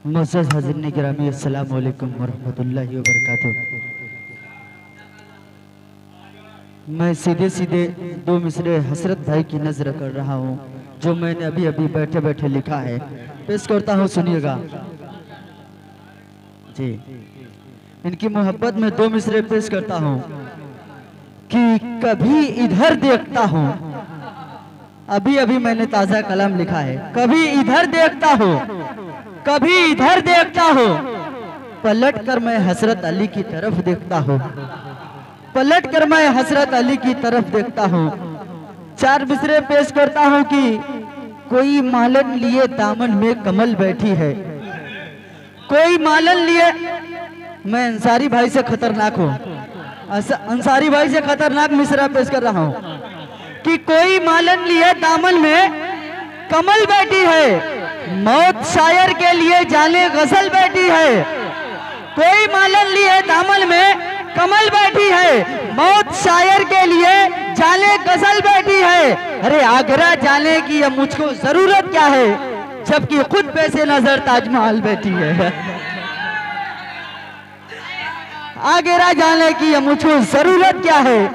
मुअज़्ज़ज़ हाज़िरीन गिरामी, अस्सलामु अलैकुम वरहमतुल्लाहि वबरकातुहू। मैं सीधे सीधे दो मिसरे हसरत भाई की नज़र कर रहा हूँ, जो मैंने अभी अभी बैठे बैठे लिखा है। पेश करता हूँ, सुनिएगा जी। इनकी मोहब्बत में दो मिसरे पेश करता हूँ कि कभी इधर देखता हूँ, अभी अभी मैंने ताज़ा कलाम लिखा है। कभी इधर देखता हूँ, कभी इधर देखता हूँ, पलट कर मैं हसरत अली की तरफ देखता हूँ, पलट कर मैं हसरत अली की तरफ देखता हूँ। चार मिसरे पेश करता हूँ कि कोई मालन लिए दामन में कमल बैठी है, कोई मालन लिए। मैं अंसारी भाई से खतरनाक हूँ, अंसारी भाई से खतरनाक मिसरा पेश कर रहा हूँ कि कोई मालन लिए दामन में कमल बैठी है, मौत शायर के लिए जाने गजल बैठी है। कोई मालन लिए दामन में कमल बैठी है, मौत शायर के लिए जाने गजल बैठी है। अरे आगरा जाने की अब मुझको जरूरत क्या है, जबकि खुद पैसे नजर ताजमहल बैठी है। आगरा जाने की अब मुझको जरूरत क्या है,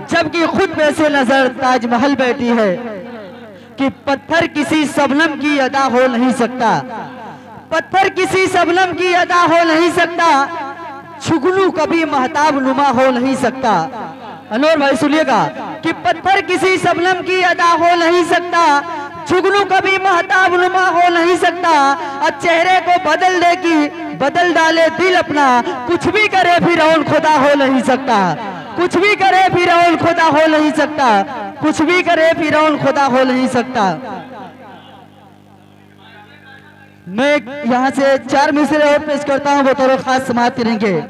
जबकि खुद पैसे नजर ताजमहल बैठी है। कि पत्थर किसी शबनम की अदा हो नहीं सकता, पत्थर किसी शबनम की अदा हो नहीं सकता, जुगनू कभी महताब नुमा हो नहीं सकता। अनवर भाई सुनिएगा कि पत्थर किसी शबनम की अदा हो नहीं सकता, जुगनू कभी महताब नुमा हो नहीं सकता। अब चेहरे को बदल दे कि बदल डाले दिल अपना, कुछ भी करे फिरौन खुदा हो नहीं सकता, कुछ भी करे फिरौन खुदा हो नहीं सकता, कुछ भी करे फिरौन खुदा हो नहीं सकता। मैं यहाँ से चार मिसरे और पेश करता हूँ, बतौर खास समाप्त करेंगे।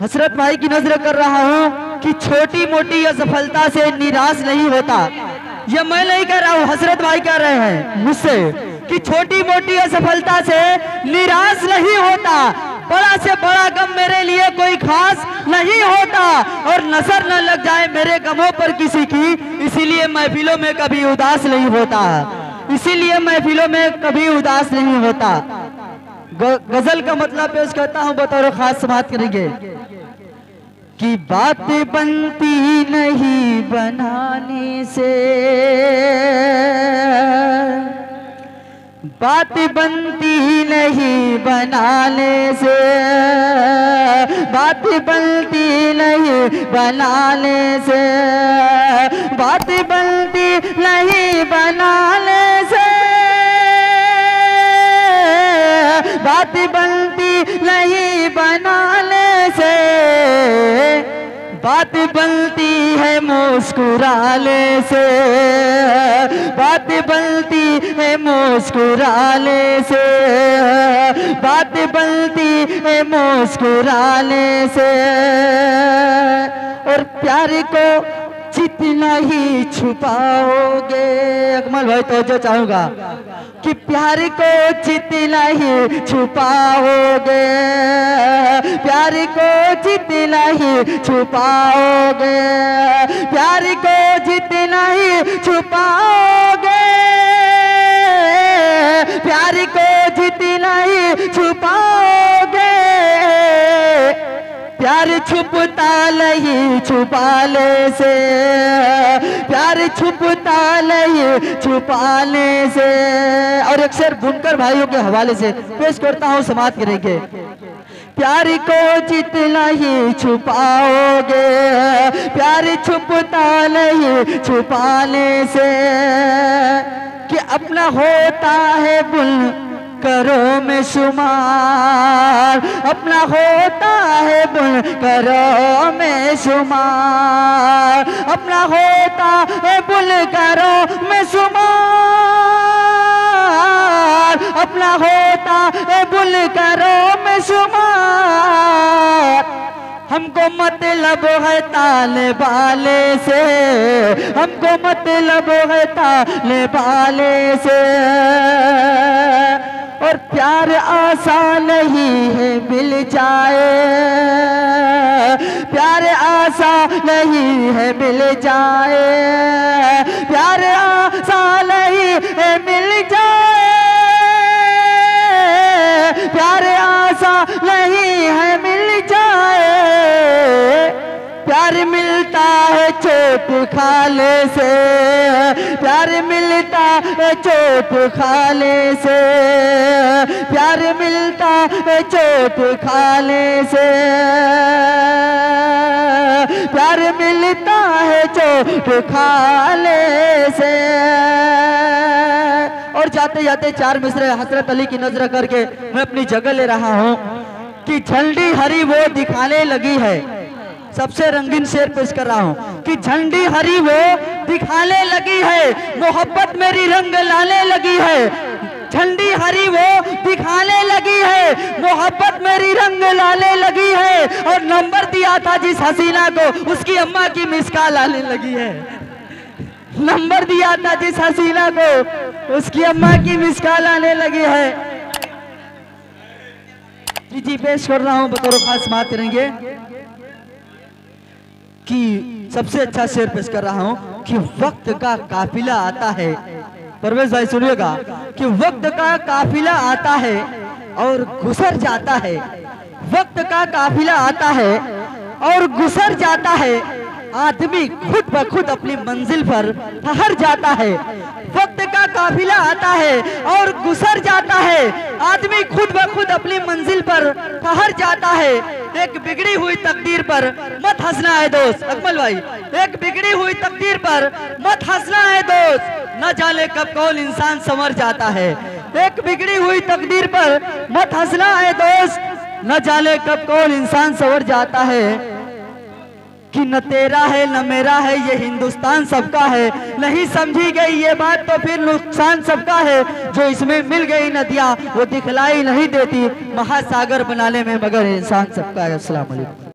हसरत भाई की नजर कर रहा हूँ कि छोटी मोटी असफलता से निराश नहीं होता। यह मैं नहीं कह रहा हूँ, हसरत भाई कह रहे हैं मुझसे कि छोटी मोटी असफलता से निराश नहीं होता। बड़ा से बड़ा गम मेरे लिए कोई खास नहीं होता, और नजर न लग जाए मेरे गमों पर किसी की, इसीलिए महफिलों में कभी उदास नहीं होता, इसीलिए महफिलों में कभी उदास नहीं होता। गजल का मतलब पेश करता हूं, बतौर खास समाप्त करेंगे कि बात बनती नहीं बनाने से, बात बनती नहीं बनाने से, बात बनती नहीं बनाने से, बात बनती नहीं बनाने से, बात बनती नहीं बनाने से, बात बनती है मुस्कुराने से, बात बनती है मुस्कुराने से, बात बनती है मुस्कुराने से। और प्यार को जितना ही छुपाओगे, अकमल भाई तवज्जो चाहूंगा कि प्यार को जितना ही छुपाओगे, प्यार को जितना ही छुपाओगे, प्यार को जितना ही छुपाओगे, प्यार को जितना ही छुपाओगे, प्यार छुपता नहीं छुपाने से, प्यार छुपता नहीं छुपाने से। और एक शेर बुनकर भाइयों के हवाले से पेश करता हूँ, समाप्त करेंगे। प्यार को जितना ही छुपाओगे, प्यार छुपता नहीं छुपाने से। कि अपना होता है बुन करो में शुमार, अपना होता है बुन करो में शुमार, अपना होता है बुन करो में शुमार, अपना होता है बुन करो में शुमार। हमको मतलब है ताले बाले से, हमको मतलब है ताले बाले से। और प्यार आसान नहीं है मिल जाए, प्यार आसान नहीं है मिल जाए, प्यार आसान नहीं है मिल जाए, खाले से, प्यार मिलता है चोट खाले से, प्यार मिलता है चोट खाले से, प्यार मिलता है चोट खाले से। और जाते जाते चार मिसरे हजरत अली की नजर करके मैं अपनी जगह ले रहा हूं कि झंडी हरी वो दिखाने लगी है। सबसे रंगीन शेर पेश कर रहा हूं कि झंडी हरी वो दिखाने लगी है, मोहब्बत मेरी रंग लाने लगी है। झंडी हरी वो दिखाने लगी है, मोहब्बत मेरी रंग लाने लगी है। और नंबर दिया था जिस हसीना को, उसकी अम्मा की मिस कॉल आने लगी है। नंबर दिया था जिस हसीना को, उसकी अम्मा की मिस कॉल आने लगी है। जी पेश कर रहा हूं, बतौर खास बात करेंगे कि सबसे अच्छा शेर पेश कर रहा हूं कि वक्त का काफिला आता है। परवेज भाई सुनिएगा कि वक्त का काफिला आता है और गुजर जाता है। वक्त का काफिला आता है और गुजर जाता है, आदमी खुद ब खुद अपनी मंजिल पर ठहर जाता है। वक्त का काफिला आता है और गुजर जाता है, आदमी खुद ब खुद अपनी मंजिल पर ठहर जाता है। एक बिगड़ी हुई तकदीर पर मत हंसना है दोस्त। अकमल भाई, एक बिगड़ी हुई तकदीर पर मत हंसना है दोस्त, न जाने कब कौन इंसान संवर जाता है। एक बिगड़ी हुई तकदीर पर मत हंसना है दोस्त, न जाने कब कौन इंसान संवर जाता है। कि न तेरा है न मेरा है ये हिंदुस्तान सबका है, नहीं समझी गई ये बात तो फिर नुकसान सबका है। जो इसमें मिल गई नदियां वो दिखलाई नहीं देती, महासागर बनाने में मगर इंसान सबका है। अस्सलाम वालेकुम।